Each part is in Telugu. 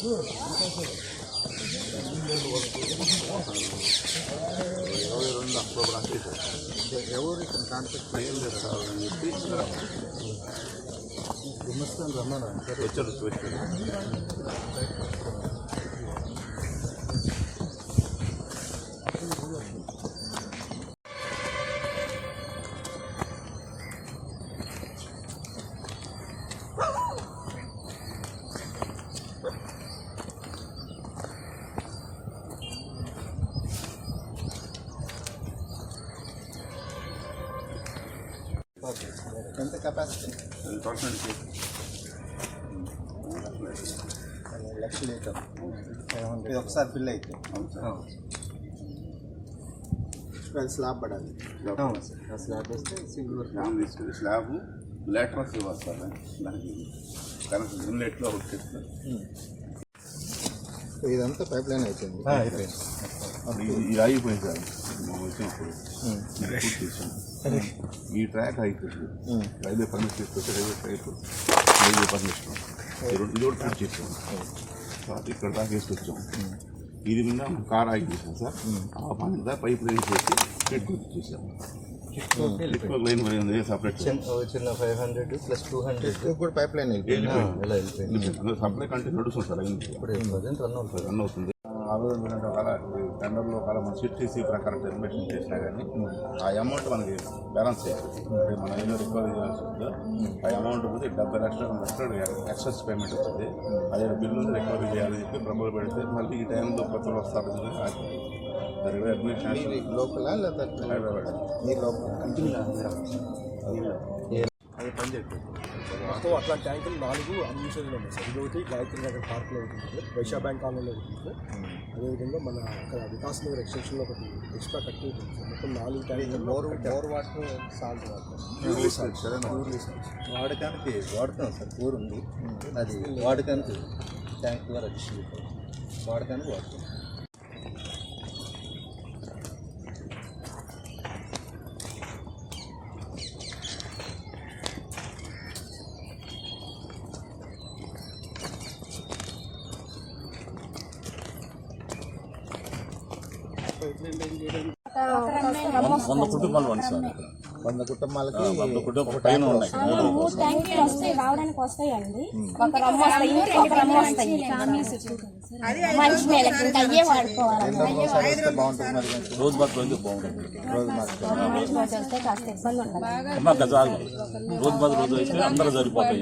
22 అక్టోబర్ అంటే ఎవరు ఇక్కడ కాంటాక్ట్ అయ్యింది సార్ అని చెప్పి గుమస్తాను రమ్మన్నా సార్ వచ్చారు. ఎంత కెపాసిటీ? 10% లక్ష లీటర్ ఇది ఒకసారి ఫిల్ అయితే స్లాబ్ పడాలి. స్లాబ్ వస్తే సింగిల్ స్లాబ్ లేటర్స్ ఇవ్వాలి సార్. దానికి కనెక్షన్ ఇన్లెట్లో వచ్చేస్తారు. ఇదంతా పైప్ లైన్ అయిపోయింది. ఇది అయిపోయింది సార్ వచ్చినప్పుడు పూర్తి చేసాం. ఈ ట్రాక్ అయిపోయింది. రైల్వే పర్మిషన్ తీసుకొచ్చి రైల్వే ట్రాక్ రైల్వే పర్మిషన్ ఇది కూడా పూర్తి చేసాం. ఇక్కడ దాకా వేసుకొచ్చాం. ఇది మీద కార్ ఆగి చేసాం సార్. ఆ పని మీద పైప్ లైన్ చేసి ట్రీట్మెంట్ చేసాం. లైన్ పోయింది సపరేట్ చిన్న 500 ప్లస్ 200 కూడా పైప్ లైన్ సప్లై కంటిన్యూ నడుస్తుంది సార్. రన్ అవుతుంది. ఒకవేళ టెండర్లో ఒకవేళ మనం సిట్ చేసి ప్రకారం ఇన్వెస్ట్మెంట్ చేసినా కానీ ఆ అమౌంట్ మనకి బ్యాలెన్స్ చేయాలి. మన ఏదో రికవరీ చేయాల్సి వస్తుంది. ఆ అమౌంట్ పోతే 70 లక్షలు ఎక్సెస్ పేమెంట్ వస్తుంది. అదే బిల్లు రికవరీ చేయాలని చెప్పి ప్రపోజల్ పెడితే మళ్ళీ ఈ టైంలో కొత్తలు వస్తారు. అడ్మినిస్ట్రేషన్ లోకల్ హైదరాబాద్ అది పని చెప్పి మొత్తం అట్లా ట్యాంకులు 4 అన్యూజువల్గా ఉన్నాయి సార్. ఇది ఒకటి గాయత్రి నగర్ పార్క్లో ఉంటుంది, వైశా బ్యాంక్ కాలనీలో ఉంటుంది. అదేవిధంగా మన అక్కడ వికాస్ నగర్ ఎక్స్టెన్షన్లో ఒకటి ఎక్స్ట్రా కట్టి ఉంటుంది సార్. మొత్తం 4 ట్యాంకులు. బోర్ వాటర్ సాల్ట్ వాడకానికి వాడుతాం సార్. బోర్ ఉంది, అది వాడకానికి ట్యాంక్ ద్వారా వాడకానికి వాడుతాం. కుటుంబాలు సార్. 100 కుటుంబాలకి పైన ఉన్నాయి. రావడానికి వస్తాయండి. ఒక రమ్మ వస్తాయి, ఒక రమ్మ వస్తాయి. మనిషి మీద అయ్యే వాడుకోవాలి. రోజు బాత్ రోజు బాగుంటుంది. వస్తే కాస్త ఇబ్బంది ఉంటుంది. రోజు బాత్ రోజు అయితే అందరూ సరిపోతాయి.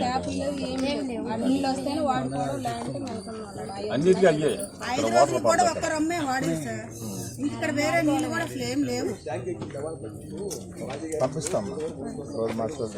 నీళ్ళు వస్తేనే వాడుకోవడం. అన్నిటికీ అయ్యే ఒక్క రమ్మే వాడేది సార్. ఇక్కడ వేరే నీళ్ళు కూడా ఫ్లేమ్ లేవు. పంపిస్తాం రోజు మార్చి రోజు.